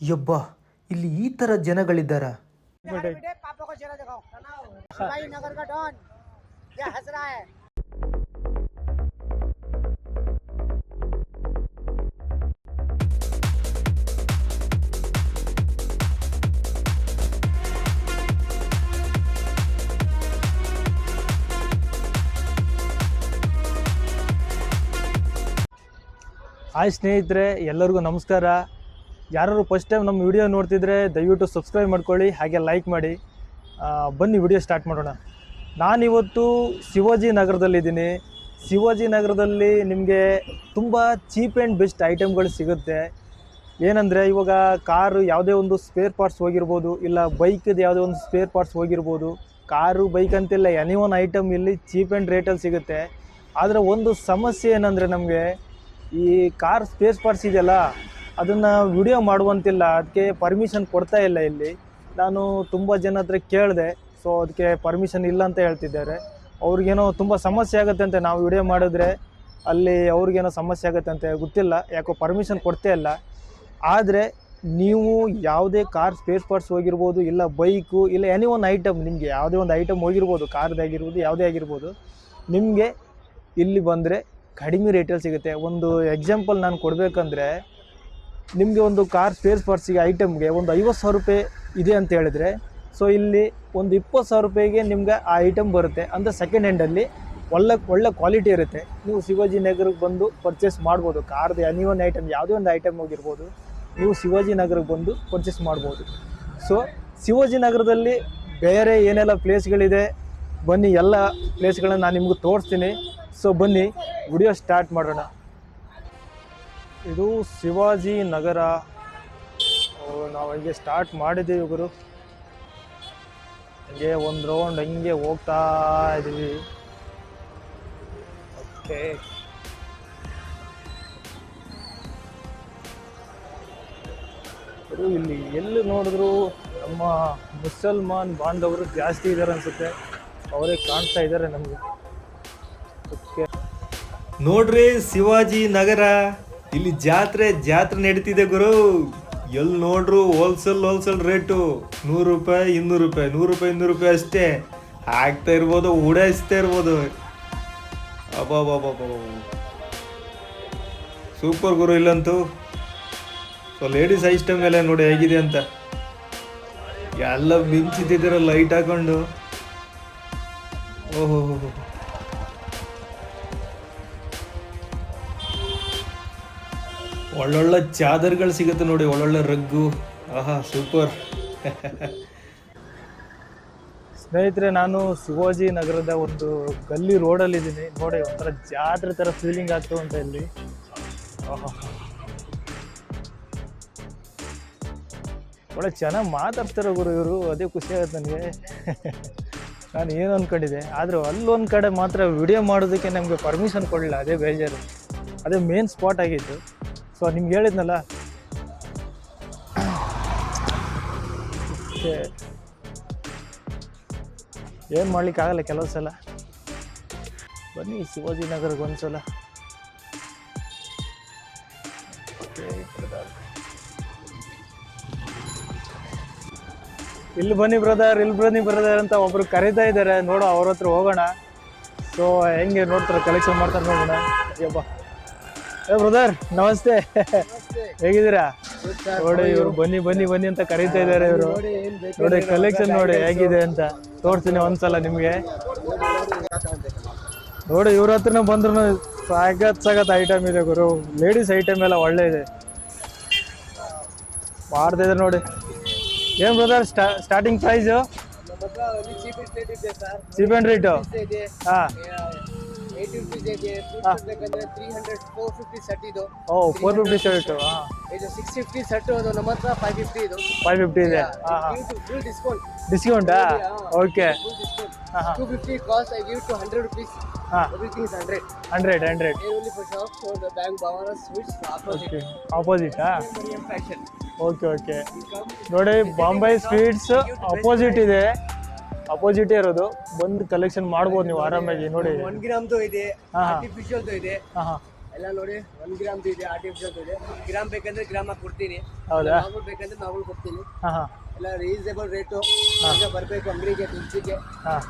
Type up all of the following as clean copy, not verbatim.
ಯಬ್ಬಾ, ಇಲ್ಲಿ ಈ ಥರ ಜನಗಳಿದ್ದಾರಾ? ಹಾಯ್ ಸ್ನೇಹಿತರೆ, ಎಲ್ಲರಿಗೂ ನಮಸ್ಕಾರ. ಯಾರು ಫಸ್ಟ್ ಟೈಮ್ ನಮ್ಮ ವಿಡಿಯೋ ನೋಡ್ತಿದ್ರೆ ದಯವಿಟ್ಟು ಸಬ್ಸ್ಕ್ರೈಬ್ ಮಾಡ್ಕೊಳ್ಳಿ, ಹಾಗೆ ಲೈಕ್ ಮಾಡಿ. ಬನ್ನಿ ವಿಡಿಯೋ ಸ್ಟಾರ್ಟ್ ಮಾಡೋಣ. ನಾನಿವತ್ತು ಶಿವಾಜಿ ನಗರದಲ್ಲಿದ್ದೀನಿ. ಶಿವಾಜಿ ನಗರದಲ್ಲಿ ನಿಮಗೆ ತುಂಬ ಚೀಪ್ ಆ್ಯಂಡ್ ಬೆಸ್ಟ್ ಐಟಮ್ಗಳು ಸಿಗುತ್ತೆ. ಏನಂದರೆ ಇವಾಗ ಕಾರು ಯಾವುದೇ ಒಂದು ಸ್ಪೇರ್ ಪಾರ್ಟ್ಸ್ ಹೋಗಿರ್ಬೋದು, ಇಲ್ಲ ಬೈಕದ್ದು ಯಾವುದೇ ಒಂದು ಸ್ಪೇರ್ ಪಾರ್ಟ್ಸ್ ಹೋಗಿರ್ಬೋದು. ಕಾರು ಬೈಕ್ ಅಂತಿಲ್ಲ, ಎನಿ ಒನ್ ಐಟಮ್ ಇಲ್ಲಿ ಚೀಪ್ ಆ್ಯಂಡ್ ರೇಟಲ್ಲಿ ಸಿಗುತ್ತೆ. ಆದರೆ ಒಂದು ಸಮಸ್ಯೆ ಏನಂದರೆ ನಮಗೆ ಈ ಕಾರ್ ಸ್ಪೇರ್ ಪಾರ್ಟ್ಸ್ ಇದೆಯಲ್ಲ, ಅದನ್ನು ವಿಡಿಯೋ ಮಾಡುವಂತಿಲ್ಲ, ಅದಕ್ಕೆ ಪರ್ಮಿಷನ್ ಕೊಡ್ತಾ ಇಲ್ಲ. ಇಲ್ಲಿ ನಾನು ತುಂಬ ಜನ ಹತ್ರ ಕೇಳಿದೆ, ಸೊ ಅದಕ್ಕೆ ಪರ್ಮಿಷನ್ ಇಲ್ಲ ಅಂತ ಹೇಳ್ತಿದ್ದಾರೆ. ಅವ್ರಿಗೇನೋ ತುಂಬ ಸಮಸ್ಯೆ ಆಗುತ್ತೆ ಅಂತೆ ನಾವು ವಿಡಿಯೋ ಮಾಡಿದ್ರೆ, ಅಲ್ಲಿ ಅವ್ರಿಗೇನೋ ಸಮಸ್ಯೆ ಆಗುತ್ತೆ ಅಂತೆ, ಗೊತ್ತಿಲ್ಲ ಯಾಕೋ ಪರ್ಮಿಷನ್ ಕೊಡ್ತೇ ಇಲ್ಲ. ಆದರೆ ನೀವು ಯಾವುದೇ ಕಾರ್ ಸ್ಪೇರ್ ಪಾರ್ಟ್ಸ್ ಹೋಗಿರ್ಬೋದು, ಇಲ್ಲ ಬೈಕು, ಇಲ್ಲ ಎನಿ ಒನ್ ಐಟಮ್, ನಿಮಗೆ ಯಾವುದೇ ಒಂದು ಐಟಮ್ ಹೋಗಿರ್ಬೋದು, ಕಾರ್ದಾಗಿರ್ಬೋದು, ಯಾವುದೇ ಆಗಿರ್ಬೋದು, ನಿಮಗೆ ಇಲ್ಲಿ ಬಂದರೆ ಕಡಿಮೆ ರೇಟಲ್ಲಿ ಸಿಗುತ್ತೆ. ಒಂದು ಎಕ್ಸಾಂಪಲ್ ನಾನು ಕೊಡಬೇಕಂದ್ರೆ, ನಿಮಗೆ ಒಂದು ಕಾರ್ ಸ್ಪೇರ್ ಪಾರ್ಟ್ಸಿಗೆ ಐಟಮ್ಗೆ ಒಂದು 50,000 ರೂಪಾಯಿ ಇದೆ ಅಂತ ಹೇಳಿದರೆ, ಸೊ ಇಲ್ಲಿ ಒಂದು 20,000 ರೂಪಾಯಿಗೆ ನಿಮ್ಗೆ ಆ ಐಟಮ್ ಬರುತ್ತೆ. ಅಂದರೆ ಸೆಕೆಂಡ್ ಹ್ಯಾಂಡಲ್ಲಿ ಒಳ್ಳೆ ಕ್ವಾಲಿಟಿ ಇರುತ್ತೆ. ನೀವು ಶಿವಾಜಿ ನಗರಕ್ಕೆ ಬಂದು ಪರ್ಚೇಸ್ ಮಾಡ್ಬೋದು. ಕಾರ್ದು ಎನಿ ಒನ್ ಐಟಮ್, ಯಾವುದೇ ಒಂದು ಐಟಮ್ ಹೋಗಿರ್ಬೋದು, ನೀವು ಶಿವಾಜಿ ನಗರಕ್ಕೆ ಬಂದು ಪರ್ಚೇಸ್ ಮಾಡ್ಬೋದು. ಸೊ ಶಿವಾಜಿ ನಗರದಲ್ಲಿ ಬೇರೆ ಏನೆಲ್ಲ ಪ್ಲೇಸ್ಗಳಿದೆ, ಬನ್ನಿ ಎಲ್ಲ ಪ್ಲೇಸ್ಗಳನ್ನು ನಾನು ನಿಮ್ಗೆ ತೋರಿಸ್ತೀನಿ. ಸೊ ಬನ್ನಿ ವಿಡಿಯೋ ಸ್ಟಾರ್ಟ್ ಮಾಡೋಣ. ಇದು ಶಿವಾಜಿ ನಗರ. ನಾವು ಹಂಗೆ ಸ್ಟಾರ್ಟ್ ಮಾಡಿದ್ದೀವಿ ಗುರು. ಹಂಗೆ ಒಂದು ರೌಂಡ್ ಹಂಗೆ ಹೋಗ್ತಾ ಇದ್ದೀವಿ. ಓಕೆ, ಇಲ್ಲಿ ಎಲ್ಲಿ ನೋಡಿದ್ರು ನಮ್ಮ ಮುಸಲ್ಮಾನ್ ಬಾಂಧವರು ಜಾಸ್ತಿ ಇದ್ದಾರೆ ಅನಿಸುತ್ತೆ. ಅವರೇ ಕಾಣ್ತಾ ಇದ್ದಾರೆ ನಮಗೆ. ನೋಡ್ರಿ, ಶಿವಾಜಿ ನಗರ ಇಲ್ಲಿ ಜಾತ್ರೆ ನಡೀತಿದೆ ಗುರು. ಎಲ್ಲಿ ನೋಡ್ರು ಹೋಲ್ಸೇಲ್ ರೇಟು 100 ರೂಪಾಯಿ 200 ರೂಪಾಯಿ, 100 ರೂಪಾಯಿ 200 ರೂಪಾಯಿ ಅಷ್ಟೇ ಆಗ್ತಾ ಇರ್ಬೋದು, ಉಡಾಯಿಸ್ತಾ ಇರ್ಬೋದು. ಅಬ್ಬಾ, ಸೂಪರ್ ಗುರು ಇಲ್ಲಂತೂ. ಸೊ ಲೇಡೀಸ್ ಐಟಮ್ ಮೇಲೆ ನೋಡಿ ಹೇಗಿದೆ ಅಂತ, ಎಲ್ಲ ಮಿಂಚಿತಿದ್ದೀರ ಲೈಟ್ ಹಾಕೊಂಡು. ಓಹೋ, ಒಳ್ಳೊಳ್ಳೆ ಚಾದರ್ಗಳು ಸಿಗುತ್ತೆ ನೋಡಿ, ಒಳ್ಳೊಳ್ಳೆ ರಗ್ಗು. ಆಹಾ, ಸೂಪರ್. ಸ್ನೇಹಿತರೆ, ನಾನು ಶಿವಾಜಿ ನಗರದ ಒಂದು ಗಲ್ಲಿ ರೋಡಲ್ಲಿದ್ದೀನಿ. ನೋಡಿ, ಒಂಥರ ಜಾತ್ರೆ ಥರ ಫೀಲಿಂಗ್ ಆಗ್ತು ಅಂತ ಇಲ್ಲಿ. ಆಹಾ, ಒಳ್ಳೆ ಚೆನ್ನಾಗಿ ಮಾತಾಡ್ತಾರೆ ಗುರು ಇವರು. ಅದೇ ಖುಷಿ ಆಗುತ್ತೆ ನನಗೆ. ನಾನು ಏನು ಅಂದ್ಕೊಂಡಿದ್ದೆ, ಆದರೂ ಅಲ್ಲೊಂದು ಕಡೆ ಮಾತ್ರ ವಿಡಿಯೋ ಮಾಡೋದಕ್ಕೆ ನಮಗೆ ಪರ್ಮಿಷನ್ ಕೊಡಲಿಲ್ಲ. ಅದೇ ಬೇಜಾರು, ಅದೇ ಮೇನ್ ಸ್ಪಾಟ್ ಆಗಿತ್ತು. ಸೊ ನಿಮ್ಗೆ ಹೇಳಿದ್ನಲ್ಲ, ಏನು ಮಾಡ್ಲಿಕ್ಕಾಗಲ್ಲ ಕೆಲವು ಸಲ. ಬನ್ನಿ ಶಿವಾಜಿ ನಗರಕ್ಕೆ ಒಂದ್ಸಲ. ಇಲ್ಲಿ ಬನ್ನಿ ಬ್ರದರ್ ಅಂತ ಒಬ್ರು ಕರೀತಾ ಇದ್ದಾರೆ. ನೋಡೋ, ಅವ್ರ ಹತ್ರ ಹೋಗೋಣ. ಸೊ ಹೆಂಗೆ ನೋಡ್ತಾರೆ, ಕಲೆಕ್ಷನ್ ಮಾಡ್ತಾರೆ ನೋಡೋಣ. ಯಬ್ಬಾ, ಬ್ರದರ್ ನಮಸ್ತೆ, ಹೇಗಿದ್ದೀರಾ? ನೋಡಿ, ಇವರು ಬನ್ನಿ ಅಂತ ಕರೀತಾ ಇದ್ದಾರೆ. ಇವರು ನೋಡಿ, ಕಲೆಕ್ಷನ್ ನೋಡಿ ಹೇಗಿದೆ ಅಂತ ತೋರಿಸ್ತೀನಿ ಒಂದ್ಸಲ ನಿಮಗೆ. ನೋಡಿ, ಇವ್ರ ಹತ್ರನೇ ಬಂದ್ರು ಸಾಗತ್ ಐಟಮ್ ಇದೆ ಗುರು. ಲೇಡೀಸ್ ಐಟಮ್ ಎಲ್ಲ ಒಳ್ಳೆ ಇದೆ, ಮಾಡ್ತಾ ಇದ್ದಾರೆ ನೋಡಿ. ಏನು brother starting price? Cheap and rate? ಹಾಂ, 80 rupees ಇದೆ. 300 450 ಸೆಟ್ ಇದು. 450 ಸೆಟ್. ಇದು 650 ಸೆಟ್. ಅದು ನಮ್ಮ ಹತ್ರ 550 ಇದು. 550 ಇದೆ. Full discount. ಡಿಸ್ಕೌಂಟಾ? Okay. 250 cost. I give to 100 rupees. Everything is 100. 100. Only for shop. So the bank Bhavana Sweets opposite. ಆಪೋಸಿಟಾ? Fashion. Okay. ನೋಡಿ, ಬಾಂಬೆ ಸ್ವೀಟ್ಸ್ ಅಪೋಸಿಟ್ ಇದೆ. ಅಪೋಸಿಟೇ ಇರೋದು. ಬಂದು ಕಲೆಕ್ಷನ್ ಮಾಡ್ಬೋದು ನೀವು ಆರಾಮಾಗಿ. ನೋಡಿ, 1 ಗ್ರಾಮ್ದು ಇದೆ, ಆರ್ಟಿಫಿಷಿಯಲ್ದು ಇದೆ, ಎಲ್ಲ ನೋಡಿ 1 ಗ್ರಾಮ್ ಇದೆ, ಆರ್ಟಿಫಿಷಿಯಲ್ ಇದೆ. ಗ್ರಾಮ್ ಬೇಕಂದ್ರೆ ಗ್ರಾಮ್ ಆಗಿ ಕೊಡ್ತೀನಿ, ಹೌದಾ? ನಾರ್ಮಲ್ ಬೇಕಂದ್ರೆ ನಾರ್ಮಲ್ ಕೊಡ್ತೀನಿ. ಹಾಂ ಹಾಂ ಎಲ್ಲ ರೀಸನೇಬಲ್ ರೇಟು. ಈಗ ಬರಬೇಕು ಅಂಗಡಿಗೆ ತುಳಸಿಗೆ, ಹಾಂ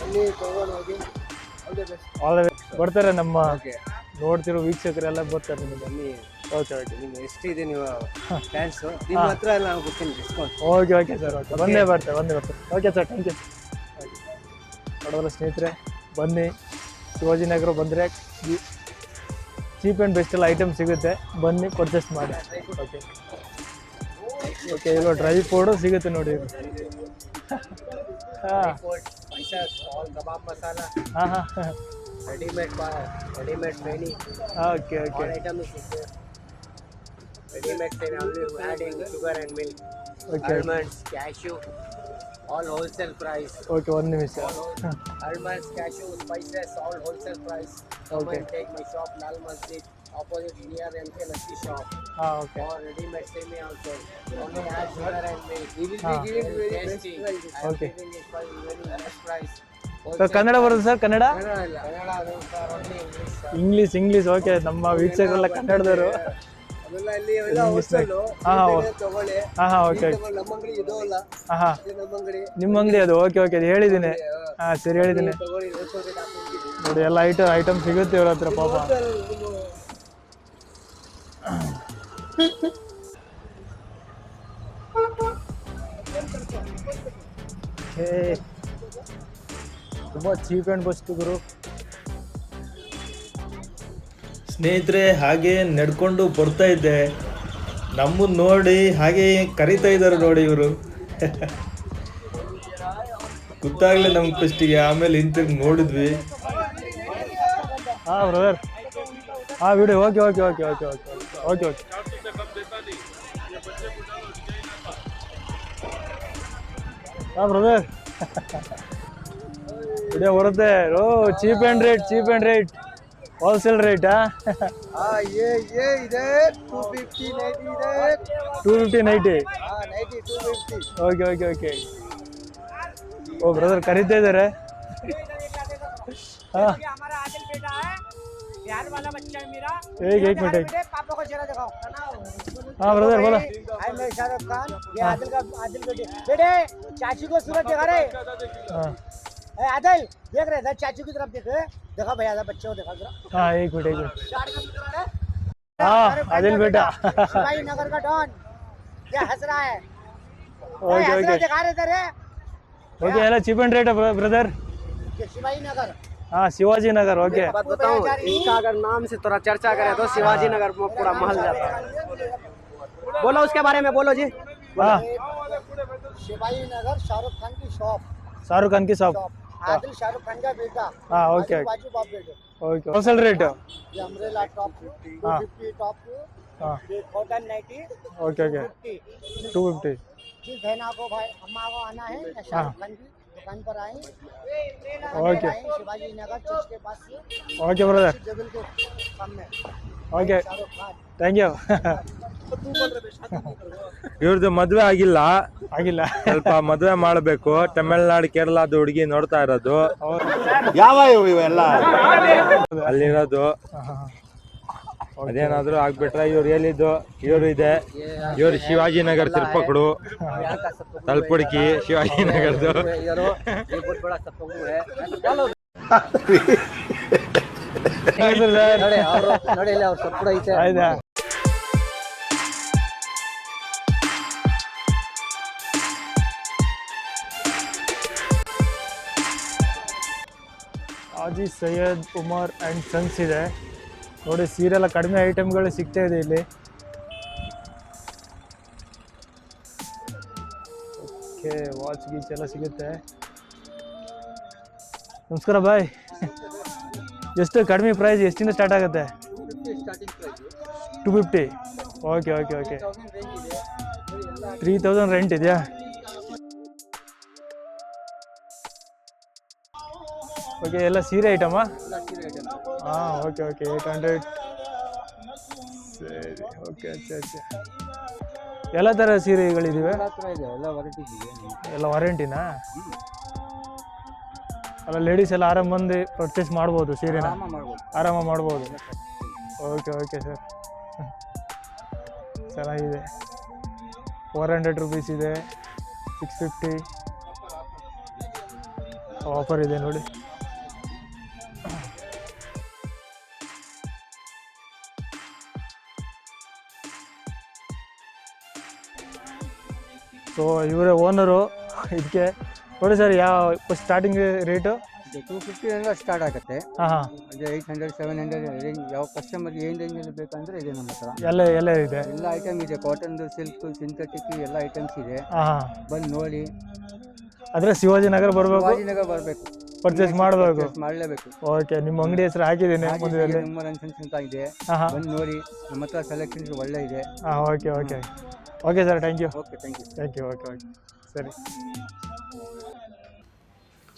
ಅಲ್ಲಿ ತೊಗೊಂಡು ಹೋಗಿ. All the best. All the best. ಬರ್ತಾರೆ ನಮ್ಮ ಓಕೆ, ನೋಡ್ತಿರೋ ವೀಕ್ಷಕರೆಲ್ಲ ಬರ್ತಾರೆ ನಿಮಗೆ. ಬನ್ನಿ. ಓಕೆ ಓಕೆ ನಿಮ್ಗೆ ಎಷ್ಟಿದೆ ನೀವು ಫ್ಯಾನ್ಸು, ನಿಮ್ಮ ಹತ್ರ ಎಲ್ಲ ನಾವು ಕೊಡ್ತೀನಿ discount. Okay okay sir, okay ಬಂದೇ ಬರ್ತಾರೆ ಓಕೆ ಸರ್, ಥ್ಯಾಂಕ್ ಯು. ನೋಡೋಲ್ಲ ಸ್ನೇಹಿತರೆ, ಬನ್ನಿ ಶಿವಾಜಿನಗರ ಬಂದರೆ ಚೀಪ್ ಆ್ಯಂಡ್ ಬೆಸ್ಟ್ ಎಲ್ಲ ಐಟಮ್ ಸಿಗುತ್ತೆ, ಬನ್ನಿ ಪರ್ಚೇಸ್ ಮಾಡಿ. ಓಕೆ ಓಕೆ, ಇಲ್ಲೋ ಡ್ರೈ ಫುಡು ಸಿಗುತ್ತೆ ನೋಡಿ. ಹಾಂ ಕಬಾಬ್ ಮಸಾಲ, ಹಾಂ ಹಾಂ readymade pheni, okay okay item ಸಿಗುತ್ತೆ. Readymade pheni only adding sugar and milk, okay almonds, cashew, all wholesale price. Okay, ಒಂದು ನಿಮಿಷ. Almonds, cashew, spices, all wholesale price. Come and take my shop, Lal Masjid, opposite near MK Lassi shop. ಹಾಂ okay Or ready-made semi also. Only add sugar and milk. We will be giving very best price. I am Okay. giving it for very less price. Sir Kannada ಬರುತ್ತೆ sir? Kannada Kannada ಇಲ್ಲ, Kannada ಅದು sir, only English. English okay, ನಮ್ಮ ವೀಕ್ಷಕರೆಲ್ಲ ಕನ್ನಡದವರು. ಅದೆಲ್ಲ ಇಲ್ಲಿ ಎಲ್ಲ wholesale. ತಗೊಳ್ಳಿ. ಹಾಂ ಹಾಂ ಓಕೆ ನಮ್ಮ ಅಂಗಡಿ ಇದು ಅಲ್ಲ, ಹಾಂ ಹಾಂ ಇದು ನಮ್ಮ ಅಂಗಡಿ. ನಿಮ್ಮ ಅಂಗಡಿ ಅದು? ಓಕೆ ಓಕೆ, ಅದು ಹೇಳಿದ್ದೀನಿ. ಹಾಂ ಸರಿ, ಹೇಳಿದ್ದೀನಿ ತಗೊಳ್ಳಿ, wholesale rate ಹಾಕ್ಕೊಡ್ತೀನಿ. ನೋಡಿ, ಎಲ್ಲ ಐಟಮ್ ಸಿಗುತ್ತೆ ಇವ್ರ ಹತ್ರ ಪಾಪ. ತುಂಬ ಚೀಪ್ ಆ್ಯಂಡ್ ಬೆಸ್ಟ್ ಗುರು. ಸ್ನೇಹಿತರೆ, ಹಾಗೆ ನಡ್ಕೊಂಡು ಬರ್ತಾ ಇದ್ದೆ, ನಮ್ಮನ್ನು ನೋಡಿ ಹಾಗೆ ಕರಿತಾ ಇದ್ದಾರೆ ನೋಡಿ ಇವರು. ಗೊತ್ತಾಗ್ಲೇ ನಮ್ಗೆ ಫಸ್ಟಿಗೆ, ಆಮೇಲೆ ಹಿಂತಿರುಗಿ ನೋಡಿದ್ವಿ. ಹಾಂ ಬ್ರದರ್, ಹಾಂ video okay okay okay okay okay okay okay. ಹಾಂ ಬ್ರದರ್, ವಿಡಿಯೋ ಬರುತ್ತೆ. ಓ ಚೀಪ್ ಆ್ಯಂಡ್ ರೇಟ್ ಹೋಲ್ಸೇಲ್ ರೇಟಾ? ये ಇದೆ 250 90 ಇದೆ 250 90. 90 250. Okay okay okay. ಓ ಬ್ರದರ್ ಕರೀತಾ ಇದ್ದಾರೆ. ಹಾಂ हमारा आदिल बेटा है, बिहार वाला बच्चा है मेरा। एक मिनट बेटे पापा को चेहरा दिखाओ। हाँ ब्रदर बोलो। आई मैं शाहरुख खान, ये आदिल बेटे बेटे चाची को सूरत दिखा रहे। हाँ ए आदिल देख रहे इधर चाची की तरफ देखा भैया इधर बच्चे को देखा जरा। हाँ एक मिनट हाँ आदिल बेटा शिवाजी नगर का डॉन क्या हंस रहा है? ओके ओके दिखा रहे थे रे ओके ಎಲ್ಲ cheap and rate brother. Shivajinagar. हाँ शिवाजी नगर ओके. बात बताऊं, इसका अगर नाम से थोड़ा चर्चा करें तो शिवाजी नगर में पूरा महल जाता है। बोलो उसके बारे में बोलो जी। हाँ शिवाजी नगर शाहरुख खान की शॉप। शाहरुख खान की शॉप. आदिल शाहरुख खान का बेटा। हाँ ओके बाजू बाप बेटे। Okay wholesale rate. ये अम्ब्रेला टॉप 250 टॉप। हाँ ये कॉटन नाइटी ओके ओके 250. जी बहना को भाई अम्मा को आना है शाहरुख खान की दुकान पर आए। ओके शिवाजी नगर चर्च के पास से ओके ब्रदर जबल के सामने okay Shahrukh Khan. Thank you. ಇವ್ರದ್ದು ಮದ್ವೆ ಆಗಿಲ್ಲ, ಆಗಿಲ್ಲ ಸ್ವಲ್ಪ ಮದ್ವೆ ಮಾಡಬೇಕು. ತಮಿಳ್ನಾಡು ಕೇರಳದ ಹುಡುಗಿ ನೋಡ್ತಾ ಇರೋದು, ಯಾವ ಇವೆಲ್ಲ ಅಲ್ಲಿರೋದು. ಅದೇನಾದ್ರು ಆಗ್ಬಿಟ್ರೆ ಇವ್ರು ಹೇಳಿದ್ದು ಇವ್ರು ಇದೆ, ಇವ್ರು ಶಿವಾಜಿನಗರ ತಿರುಪಕಡು ತಲುಪುಡ್ಕಿ ಶಿವಾಜಿನಗರದು. ये बहुत बड़ा सपोर्ट है। चलो ನೋಡಿ ಅವರು ನೋಡಿ ಇಲ್ಲ ಅವ್ರ ಸಪೋರ್ಟ್ ಐತೆ. ಆಯ್ತಾ ಹಾಜಿ ಸೈಯದ್ ಉಮರ್ ಆ್ಯಂಡ್ ಸನ್ಸ್ ಇದೆ ನೋಡಿ. ಸೀರೆಲ್ಲ ಕಡಿಮೆ ಐಟಮ್ಗಳು ಸಿಗ್ತಾ ಇದೆ ಇಲ್ಲಿ. ಓಕೆ ವಾಚ್ ಗೀಚ್ ಎಲ್ಲ ಸಿಗುತ್ತೆ. ನಮಸ್ಕಾರ ಬಾಯ್. ಎಷ್ಟು ಕಡಿಮೆ ಪ್ರೈಸ್, ಎಷ್ಟಿಂದ ಸ್ಟಾರ್ಟ್ ಆಗುತ್ತೆ? 250. ಓಕೆ ಓಕೆ ಓಕೆ 3000 ರೆಂಟ್ ಇದೆಯಾ? ಓಕೆ ಎಲ್ಲ ಸೀರೆ ಐಟಮಾ? ಹಾಂ ಓಕೆ ಓಕೆ 800. ಸರಿ ಓಕೆ ಅಚ್ಚಾ ಅಚ್ಚಾ. ಎಲ್ಲ ಥರ ಸೀರೆಗಳಿವೆ, ಎಲ್ಲ ವಾರಂಟಿನಾ? ಅಲ್ಲ ಲೇಡೀಸ್ ಎಲ್ಲ ಆರಾಮ್ ಬಂದು ಪರ್ಚೇಸ್ ಮಾಡ್ಬೋದು, ಸೀರೆನ ಆರಾಮ ಮಾಡ್ಬೋದು. ಓಕೆ ಓಕೆ ಸರ್, ಚೆನ್ನಾಗಿದೆ. 400 ರುಪೀಸ್ ಇದೆ, 650 ಆಫರ್ ಇದೆ ನೋಡಿ. ಸೊ ಇವರೇ ಓನರು ಇದಕ್ಕೆ. ನೋಡಿ ಸರ್, ಯಾವ ಸ್ಟಾರ್ಟಿಂಗ್ ರೇಟು? 250 ಸ್ಟಾರ್ಟ್ ಆಗುತ್ತೆ. ಹಾಂ ಹಾಂ, ಅದೇ 800 700 ರೇಂಜ್ ಯಾವ ಕಸ್ಟಮರ್ಗೆ ಏನು ರೇಂಜಲ್ಲಿ ಬೇಕಂದ್ರೆ ಇದೆ ನಮ್ಮ ಹತ್ರ. ಎಲ್ಲ ಇದೆ. ಎಲ್ಲ ಐಟಮ್ ಇದೆ, ಕಾಟನ್ದು, ಸಿಲ್ಕ್, ಸಿಂಥೆಟಿಕ್ ಎಲ್ಲ ಐಟಮ್ಸ್ ಇದೆ. ಹಾಂ ಹಾಂ, ಬಂದು ನೋಡಿ. ಆದರೆ ಶಿವಾಜಿನಗರ ಬರಬೇಕು, ಶಿವಾಜಿನಗರ ಬರಬೇಕು, ಪರ್ಚೇಸ್ ಮಾಡಬೇಕು. ಮಾಡಲೇಬೇಕು. ಓಕೆ, ನಿಮ್ಮ ಅಂಗಡಿ ಹೆಸರು ಹಾಕಿದ್ದೀನಿ ಮುಂದೆ. ನಿಮ್ಮ ಅನ್ಸನ್ಸ್ ಅಂತ ಇದೆ, ಹಾಂ ಹಾಂ ಬಂದು ನೋಡಿ. ನಮ್ಮ ಹತ್ರ ಸೆಲೆಕ್ಷನ್ಸ್ ಒಳ್ಳೆ ಇದೆ. ಹಾಂ, okay okay okay sir, thank you. Okay, thank you. Thank you. Okay okay, ಸರಿ.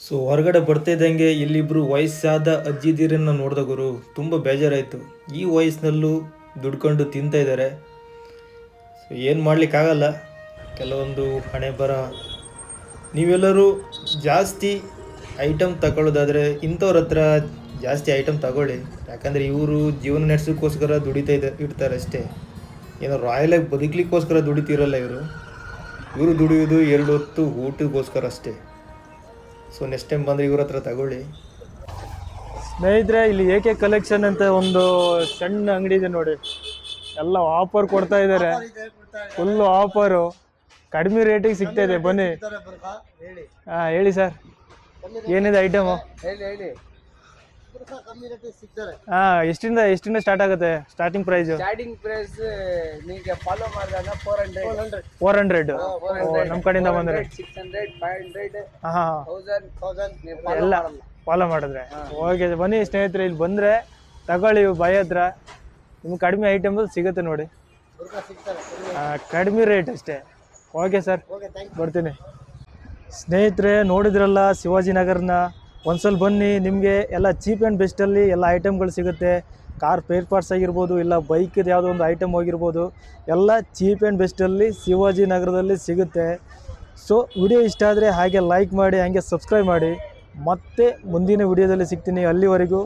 ಸೊ ಹೊರಗಡೆ ಬರ್ತಿದ್ದಂಗೆ ಇಲ್ಲಿಬ್ರು ವಯಸ್ಸಾದ ಅಜ್ಜಿದಿರನ್ನು ನೋಡಿದ ಗುರು ತುಂಬ ಬೇಜಾರಾಯಿತು. ಈ ವಯಸ್ಸಿನಲ್ಲೂ ದುಡ್ಕೊಂಡು ತಿಂತಾ ಇದ್ದಾರೆ. ಸೊ ಏನು ಮಾಡಲಿಕ್ಕಾಗಲ್ಲ, ಕೆಲವೊಂದು ಹಣೆ ಬರ. ನೀವೆಲ್ಲರೂ ಜಾಸ್ತಿ ಐಟಮ್ ತಗೊಳ್ಳೋದಾದರೆ ಇಂಥವ್ರ ಹತ್ರ ಜಾಸ್ತಿ ಐಟಮ್ ತಗೊಳ್ಳಿ. ಯಾಕಂದರೆ ಇವರು ಜೀವನ ನಡೆಸೋಕ್ಕೋಸ್ಕರ ಇರ್ತಾರೆ ಅಷ್ಟೇ. ಏನೋ ರಾಯಲಾಗಿ ಬದುಕಲಿಕ್ಕೋಸ್ಕರ ದುಡಿತಿರಲ್ಲ ಇವರು ದುಡಿಯೋದು 2 ಹೊತ್ತು ಊಟಕ್ಕೋಸ್ಕರ ಅಷ್ಟೇ. ಸೊ ನೆಕ್ಸ್ಟ್ ಟೈಮ್ ಬಂದರೆ ಇವ್ರ ಹತ್ರ ತಗೊಳ್ಳಿ. ಸ್ನೇಹಿತರೆ, ಇಲ್ಲಿ ಏಕೆ ಕಲೆಕ್ಷನ್ ಅಂತ ಒಂದು ಸಣ್ಣ ಅಂಗಡಿ ಇದೆ ನೋಡಿ. ಎಲ್ಲ ಆಫರ್ ಕೊಡ್ತಾ ಇದ್ದಾರೆ, ಫುಲ್ಲು ಆಫರು, ಕಡಿಮೆ ರೇಟಿಗೆ ಸಿಗ್ತಾ ಇದೆ. ಬನ್ನಿ. ಹಾಂ, ಹೇಳಿ ಸರ್, ಏನಿದೆ ಐಟಮು? ಹೇಳಿ. ಹಾಂ, ಎಷ್ಟಿಂದ ಸ್ಟಾರ್ಟ್ ಆಗುತ್ತೆ ಸ್ಟಾರ್ಟಿಂಗ್ ಪ್ರೈಸ್? ಸ್ಟಾರ್ಟಿಂಗ್ ಪ್ರೈಸ್ ನಿಮಗೆ ಫಾಲೋ ಮಾಡಿದಾಗ 400. ನಮ್ಮ ಕಡೆಯಿಂದ ಬಂದರೆ 600 500 ಹಾಂ 1000 ಎಲ್ಲ ಫಾಲೋ ಮಾಡಿದ್ರೆ ಓಕೆ. ಬನ್ನಿ ಸ್ನೇಹಿತರೆ, ಇಲ್ಲಿ ಬಂದರೆ ತಗೊಳ್ಳಿ, ಬಾಯಿ ಹತ್ರ ನಿಮ್ಗೆ ಕಡಿಮೆ ಐಟಮ್ ಸಿಗುತ್ತೆ ನೋಡಿ. ಕಡಿಮೆ ರೇಟ್ ಅಷ್ಟೇ. ಓಕೆ ಸರ್, ಬರ್ತೀನಿ. ಸ್ನೇಹಿತರೆ, ನೋಡಿದ್ರಲ್ಲ ಶಿವಾಜಿನಗರನ. ಒಂದ್ಸಲ ಬನ್ನಿ, ನಿಮಗೆ ಎಲ್ಲ ಚೀಪ್ ಆ್ಯಂಡ್ ಬೆಸ್ಟಲ್ಲಿ ಎಲ್ಲ ಐಟಮ್ಗಳು ಸಿಗುತ್ತೆ. ಕಾರ್ ಪೇರ್ ಪಾರ್ಟ್ಸ್ ಆಗಿರ್ಬೋದು, ಇಲ್ಲ ಬೈಕ್ದು ಯಾವುದೋ ಒಂದು ಐಟಮ್ ಆಗಿರ್ಬೋದು, ಎಲ್ಲ ಚೀಪ್ ಆ್ಯಂಡ್ ಬೆಸ್ಟಲ್ಲಿ ಶಿವಾಜಿನಗರದಲ್ಲಿ ಸಿಗುತ್ತೆ. ಸೊ ವಿಡಿಯೋ ಇಷ್ಟ ಆದರೆ ಹಾಗೆ ಲೈಕ್ ಮಾಡಿ, ಹಾಗೆ ಸಬ್ಸ್ಕ್ರೈಬ್ ಮಾಡಿ. ಮತ್ತೆ ಮುಂದಿನ ವಿಡಿಯೋದಲ್ಲಿ ಸಿಗ್ತೀನಿ. ಅಲ್ಲಿವರೆಗೂ